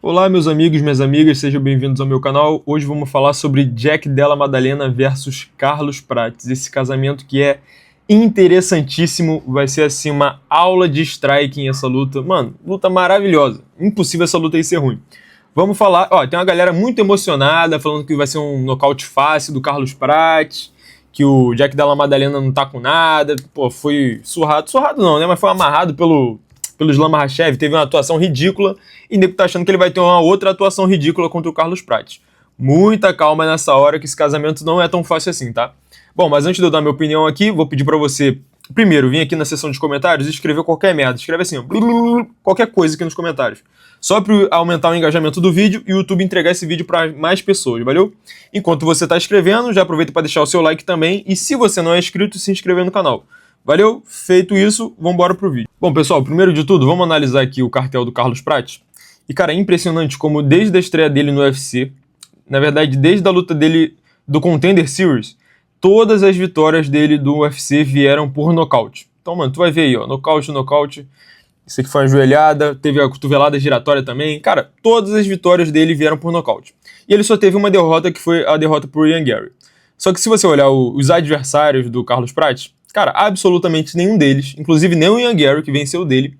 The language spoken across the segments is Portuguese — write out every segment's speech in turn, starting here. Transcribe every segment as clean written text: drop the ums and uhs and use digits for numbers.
Olá, meus amigos, minhas amigas, sejam bem-vindos ao meu canal. Hoje vamos falar sobre Jack Della Maddalena versus Carlos Prates. Esse casamento que é interessantíssimo, vai ser assim uma aula de striking essa luta. Mano, luta maravilhosa. Impossível essa luta aí ser ruim. Vamos falar, ó, tem uma galera muito emocionada falando que vai ser um nocaute fácil do Carlos Prates, que o Jack Della Maddalena não tá com nada. Pô, foi surrado não, né, mas foi amarrado pelo Islam Makhachev, teve uma atuação ridícula e nego tá achando que ele vai ter uma outra atuação ridícula contra o Carlos Prates. Muita calma nessa hora, que esse casamento não é tão fácil assim, tá? Bom, mas antes de eu dar minha opinião aqui, vou pedir pra você, primeiro, vir aqui na seção de comentários e escrever qualquer merda. Escreve assim, ó, qualquer coisa aqui nos comentários. Só para aumentar o engajamento do vídeo e o YouTube entregar esse vídeo para mais pessoas, valeu? Enquanto você tá escrevendo, já aproveita para deixar o seu like também e se você não é inscrito, se inscrever no canal. Valeu? Feito isso, vamos embora pro vídeo. Bom, pessoal, primeiro de tudo, vamos analisar aqui o cartel do Carlos Prates. E, cara, é impressionante como desde a estreia dele no UFC, na verdade, desde a luta dele do Contender Series, todas as vitórias dele do UFC vieram por nocaute. Então, mano, tu vai ver aí, ó, nocaute. Isso aqui foi uma joelhada, teve a cotovelada giratória também. Cara, todas as vitórias dele vieram por nocaute. E ele só teve uma derrota, que foi a derrota por Ian Garry. Só que se você olhar os adversários do Carlos Prates, cara, absolutamente nenhum deles, inclusive nem o Ian Garry, que venceu dele,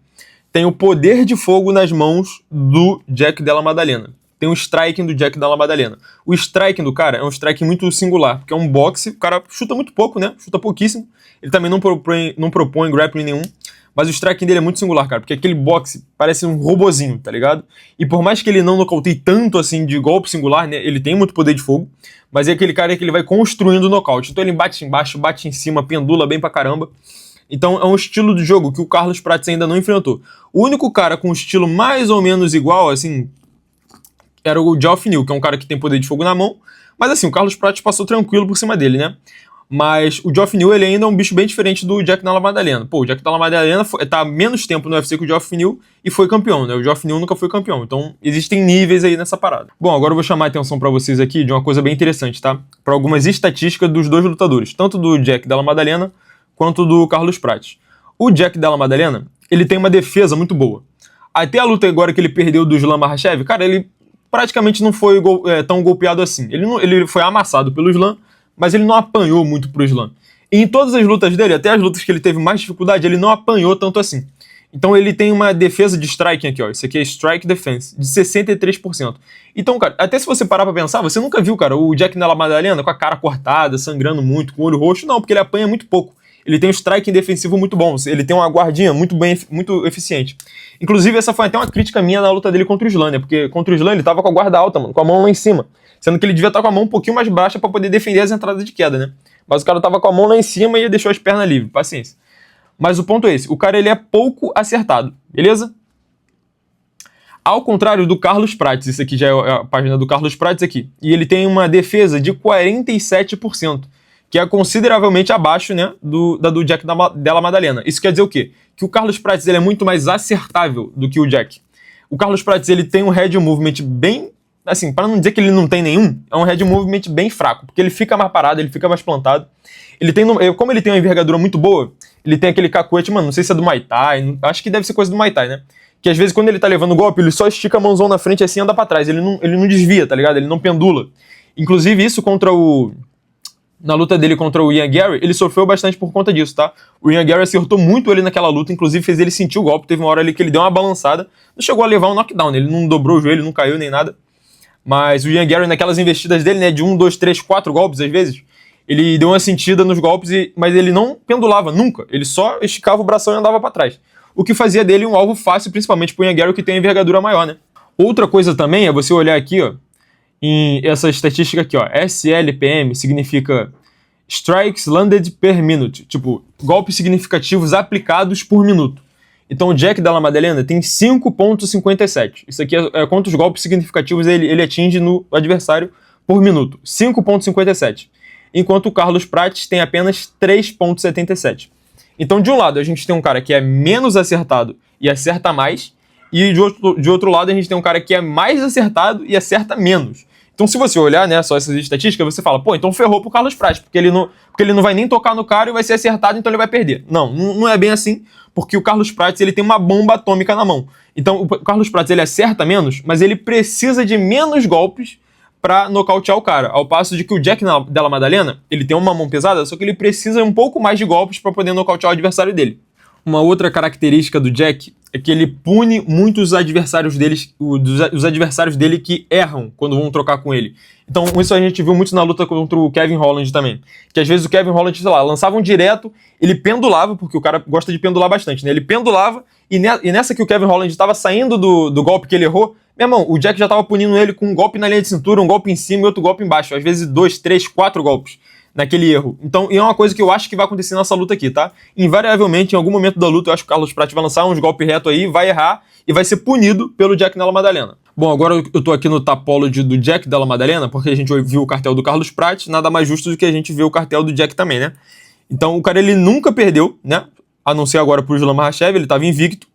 tem o poder de fogo nas mãos do Jack Della Maddalena. Tem o striking do Jack Della Maddalena. O striking do cara é um striking muito singular, porque é um boxe, o cara chuta muito pouco, né? Chuta pouquíssimo. Ele também não propõe grappling nenhum, mas o striking dele é muito singular, cara, porque aquele boxe parece um robozinho, tá ligado? E por mais que ele não nocauteie tanto assim de golpe singular, né? Ele tem muito poder de fogo, mas é aquele cara que ele vai construindo o nocaute. Então ele bate embaixo, bate em cima, pendula bem pra caramba. Então é um estilo de jogo que o Carlos Prates ainda não enfrentou. O único cara com um estilo mais ou menos igual, assim, era o Geoff Neal, que é um cara que tem poder de fogo na mão. Mas assim, o Carlos Prates passou tranquilo por cima dele, né? Mas o Geoff Neal, ele ainda é um bicho bem diferente do Jack Della Maddalena. Pô, o Jack Della Maddalena tá há menos tempo no UFC que o Geoff Neal e foi campeão, né? O Geoff Neal nunca foi campeão. Então, existem níveis aí nessa parada. Bom, agora eu vou chamar a atenção pra vocês aqui de uma coisa bem interessante, tá? Pra algumas estatísticas dos dois lutadores, tanto do Jack Della Maddalena quanto do Carlos Prates. O Jack Della Maddalena, ele tem uma defesa muito boa. Até a luta agora que ele perdeu do Islam Makhachev, cara, ele praticamente não foi tão golpeado assim. Ele foi amassado pelo Islam, mas ele não apanhou muito pro Islam. E em todas as lutas dele, até as lutas que ele teve mais dificuldade, ele não apanhou tanto assim. Então ele tem uma defesa de striking aqui, ó. Isso aqui é strike defense, de 63%. Então, cara, até se você parar pra pensar, você nunca viu, cara, o Jack Della Maddalena com a cara cortada, sangrando muito, com o olho roxo. Não, porque ele apanha muito pouco. Ele tem um striking defensivo muito bom. Ele tem uma guardinha muito eficiente. Inclusive, essa foi até uma crítica minha na luta dele contra o Islam, né? Porque contra o Islam ele tava com a guarda alta, mano, com a mão lá em cima. Sendo que ele devia estar com a mão um pouquinho mais baixa para poder defender as entradas de queda, né? Mas o cara tava com a mão lá em cima e deixou as pernas livres. Paciência. Mas o ponto é esse. O cara, ele é pouco acertado. Beleza? Ao contrário do Carlos Prates. Isso aqui já é a página do Carlos Prates aqui. E ele tem uma defesa de 47%. Que é consideravelmente abaixo, né, da do Jack Della Maddalena. Isso quer dizer o quê? Que o Carlos Prates, ele é muito mais acertável do que o Jack. O Carlos Prates, ele tem um head movement bem... Assim, para não dizer que ele não tem nenhum, é um head movement bem fraco, porque ele fica mais parado, ele fica mais plantado. Ele tem, como ele tem uma envergadura muito boa, ele tem aquele cacuete, mano, não sei se é do Muay Thai, acho que deve ser coisa do Muay Thai, né? Que às vezes quando ele tá levando golpe, ele só estica a mãozão na frente assim e anda pra trás, ele não desvia, tá ligado? Ele não pendula. Inclusive isso na luta dele contra o Ian Garry, ele sofreu bastante por conta disso, tá? O Ian Garry acertou muito ele naquela luta, inclusive fez ele sentir o golpe, teve uma hora ali que ele deu uma balançada, não chegou a levar um knockdown, ele não dobrou o joelho, não caiu nem nada. Mas o Ian Garry, naquelas investidas dele, né, de 1, 2, 3, 4 golpes às vezes, ele deu uma sentida nos golpes, mas ele não pendulava nunca. Ele só esticava o bração e andava pra trás. O que fazia dele um alvo fácil, principalmente pro Ian Garry, que tem uma envergadura maior, né? Outra coisa também é você olhar aqui, ó, em essa estatística aqui, ó, SLPM significa Strikes Landed Per Minute, tipo, golpes significativos aplicados por minuto. Então o Jack Della Maddalena tem 5,57. Isso aqui é quantos golpes significativos ele atinge no adversário por minuto. 5,57. Enquanto o Carlos Prates tem apenas 3,77. Então, de um lado, a gente tem um cara que é menos acertado e acerta mais. E de outro lado, a gente tem um cara que é mais acertado e acerta menos. Então, se você olhar, né, só essas estatísticas, você fala, pô, então ferrou pro Carlos Prates, porque ele não vai nem tocar no cara e vai ser acertado, então ele vai perder. Não é bem assim, porque o Carlos Prates, ele tem uma bomba atômica na mão. Então, o Carlos Prates, ele acerta menos, mas ele precisa de menos golpes pra nocautear o cara. Ao passo de que o Jack Della Maddalena, ele tem uma mão pesada, só que ele precisa um pouco mais de golpes pra poder nocautear o adversário dele. Uma outra característica do Jack é que ele pune muito os adversários dele que erram quando vão trocar com ele. Então, isso a gente viu muito na luta contra o Kevin Holland também. Que às vezes o Kevin Holland, sei lá, lançavam direto, ele pendulava, porque o cara gosta de pendular bastante, né? Ele pendulava, e nessa que o Kevin Holland estava saindo do golpe que ele errou, meu irmão, o Jack já estava punindo ele com um golpe na linha de cintura, um golpe em cima e outro golpe embaixo. Às vezes 2, 3, 4 golpes naquele erro. Então, e é uma coisa que eu acho que vai acontecer nessa luta aqui, tá? Invariavelmente, em algum momento da luta, eu acho que o Carlos Prates vai lançar uns golpes reto aí, vai errar e vai ser punido pelo Jack Della Maddalena. Bom, agora eu tô aqui no Tapology do Jack Della Maddalena, porque a gente viu o cartel do Carlos Prates, nada mais justo do que a gente ver o cartel do Jack também, né? Então, o cara, ele nunca perdeu, né? A não ser agora pro Islam Makhachev, ele tava invicto.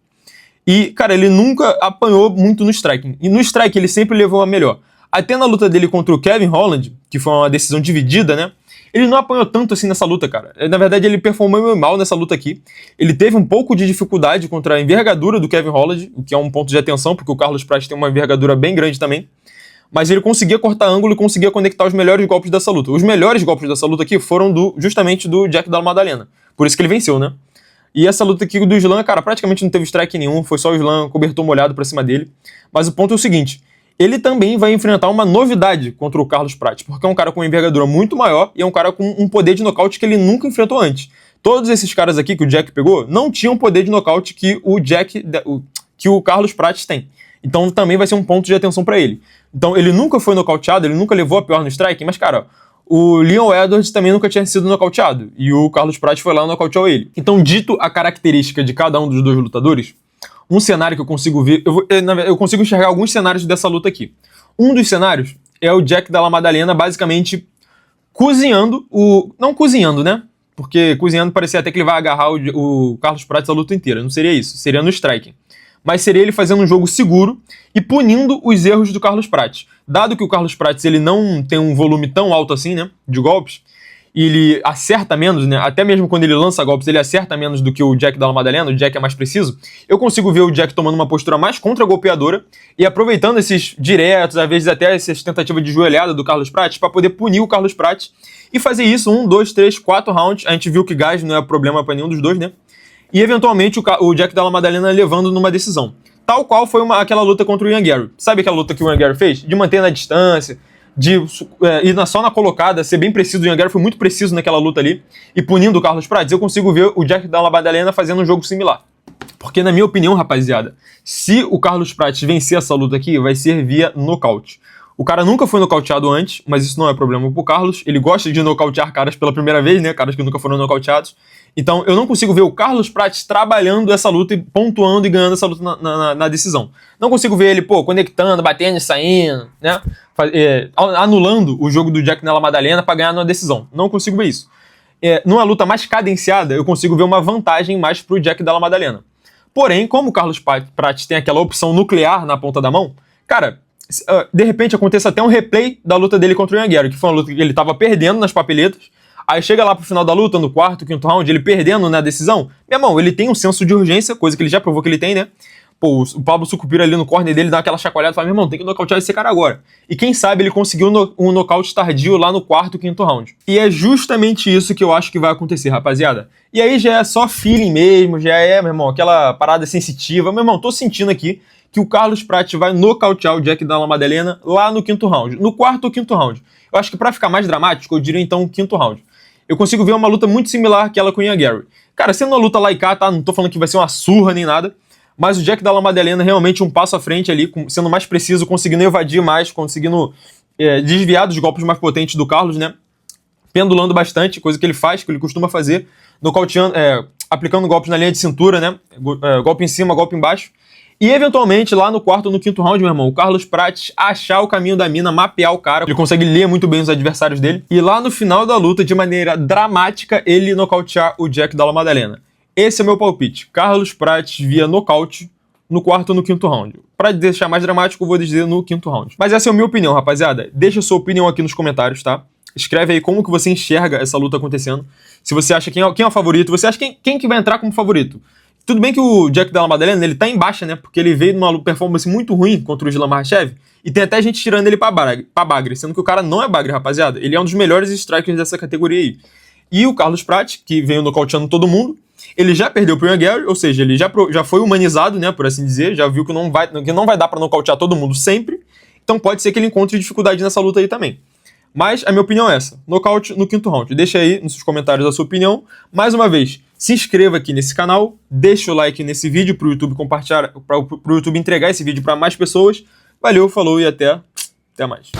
E, cara, ele nunca apanhou muito no striking. E no strike ele sempre levou a melhor. Até na luta dele contra o Kevin Holland, que foi uma decisão dividida, né? Ele não apanhou tanto assim nessa luta, cara. Na verdade, ele performou mal nessa luta aqui. Ele teve um pouco de dificuldade contra a envergadura do Kevin Holland, o que é um ponto de atenção, porque o Carlos Prates tem uma envergadura bem grande também. Mas ele conseguia cortar ângulo e conseguia conectar os melhores golpes dessa luta. Os melhores golpes dessa luta aqui foram justamente do Jack Della Maddalena. Por isso que ele venceu, né? E essa luta aqui do Islam, cara, praticamente não teve strike nenhum, foi só o Islam cobertor molhado pra cima dele. Mas o ponto é o seguinte, ele também vai enfrentar uma novidade contra o Carlos Prates, porque é um cara com uma envergadura muito maior e é um cara com um poder de nocaute que ele nunca enfrentou antes. Todos esses caras aqui que o Jack pegou não tinham o poder de nocaute que o Carlos Prates tem. Então também vai ser um ponto de atenção pra ele. Então ele nunca foi nocauteado, ele nunca levou a pior no strike, mas cara, o Leon Edwards também nunca tinha sido nocauteado, e o Carlos Prates foi lá e nocauteou ele. Então, dito a característica de cada um dos dois lutadores, um cenário que eu consigo ver, eu consigo enxergar alguns cenários dessa luta aqui. Um dos cenários é o Jack Della Maddalena basicamente cozinhando não cozinhando, né? Porque cozinhando parecia até que ele vai agarrar o Carlos Prates a luta inteira. Não seria isso, seria no striking. Mas seria ele fazendo um jogo seguro e punindo os erros do Carlos Prates. Dado que o Carlos Prates ele não tem um volume tão alto assim, né, de golpes, e ele acerta menos, né, até mesmo quando ele lança golpes, ele acerta menos do que o Jack Della Maddalena, o Jack é mais preciso, eu consigo ver o Jack tomando uma postura mais contra-golpeadora e aproveitando esses diretos, às vezes até essas tentativas de joelhada do Carlos Prates, para poder punir o Carlos Prates e fazer isso 1, 2, 3, 4 rounds. A gente viu que gás não é problema para nenhum dos dois, né? E eventualmente o Jack Della Maddalena levando numa decisão. Tal qual foi aquela luta contra o Ian Gary. Sabe aquela luta que o Ian Gary fez? De manter na distância, de ir só na colocada, ser bem preciso. O Ian Gary foi muito preciso naquela luta ali, e punindo o Carlos Prates. Eu consigo ver o Jack Della Maddalena fazendo um jogo similar. Porque na minha opinião, rapaziada, se o Carlos Prates vencer essa luta aqui, vai ser via nocaute. O cara nunca foi nocauteado antes, mas isso não é problema pro Carlos. Ele gosta de nocautear caras pela primeira vez, né? Caras que nunca foram nocauteados. Então, eu não consigo ver o Carlos Prates trabalhando essa luta e pontuando e ganhando essa luta na decisão. Não consigo ver ele, conectando, batendo e saindo, né? Anulando o jogo do Jack Della Maddalena pra ganhar numa decisão. Não consigo ver isso. Numa luta mais cadenciada, eu consigo ver uma vantagem mais pro Jack Della Maddalena. Porém, como o Carlos Prates tem aquela opção nuclear na ponta da mão, cara, de repente aconteça até um replay da luta dele contra o Ian Gary, que foi uma luta que ele tava perdendo nas papeletas. Aí chega lá pro final da luta, no quarto, quinto round, ele perdendo na decisão. Meu irmão, ele tem um senso de urgência, coisa que ele já provou que ele tem, né? O Pablo Sucupira ali no corner dele dá aquela chacoalhada e fala, meu irmão, tem que nocautear esse cara agora. E quem sabe ele conseguiu um nocaute tardio lá no quarto, quinto round. E é justamente isso que eu acho que vai acontecer, rapaziada. E aí já é só feeling mesmo, já é, meu irmão, aquela parada sensitiva. Meu irmão, tô sentindo aqui que o Carlos Prates vai nocautear o Jack Della Maddalena lá no quinto round. No quarto ou quinto round. Eu acho que pra ficar mais dramático, eu diria então o quinto round. Eu consigo ver uma luta muito similar àquela com o Ian Gary. Cara, sendo uma luta lá e cá, tá? Não tô falando que vai ser uma surra nem nada. Mas o Jack Della Maddalena realmente um passo à frente ali, sendo mais preciso, conseguindo evadir mais, conseguindo desviar dos golpes mais potentes do Carlos, né? Pendulando bastante, coisa que ele faz, que ele costuma fazer, nocauteando, aplicando golpes na linha de cintura, né? Golpe em cima, golpe embaixo. E eventualmente, lá no quarto ou no quinto round, meu irmão, o Carlos Prates achar o caminho da mina, mapear o cara, ele consegue ler muito bem os adversários dele, e lá no final da luta, de maneira dramática, ele nocautear o Jack Della Maddalena. Esse é o meu palpite. Carlos Prates via nocaute no quarto ou no quinto round. Pra deixar mais dramático, eu vou dizer no quinto round. Mas essa é a minha opinião, rapaziada. Deixa a sua opinião aqui nos comentários, tá? Escreve aí como que você enxerga essa luta acontecendo. Se você acha quem é o favorito, você acha quem que vai entrar como favorito. Tudo bem que o Jack Della Maddalena, ele tá em baixa, né? Porque ele veio numa performance muito ruim contra o Islam Makhachev. E tem até gente tirando ele pra bagre, sendo que o cara não é bagre, rapaziada. Ele é um dos melhores strikers dessa categoria aí. E o Carlos Prates, que veio nocauteando todo mundo, ele já perdeu pro Ian Gary, ou seja, ele já foi humanizado, né, por assim dizer, já viu que não vai dar pra nocautear todo mundo sempre, então pode ser que ele encontre dificuldade nessa luta aí também. Mas a minha opinião é essa, nocaute no quinto round. Deixa aí nos comentários a sua opinião. Mais uma vez, se inscreva aqui nesse canal, deixa o like nesse vídeo pro YouTube compartilhar, pro YouTube entregar esse vídeo para mais pessoas. Valeu, falou e até mais.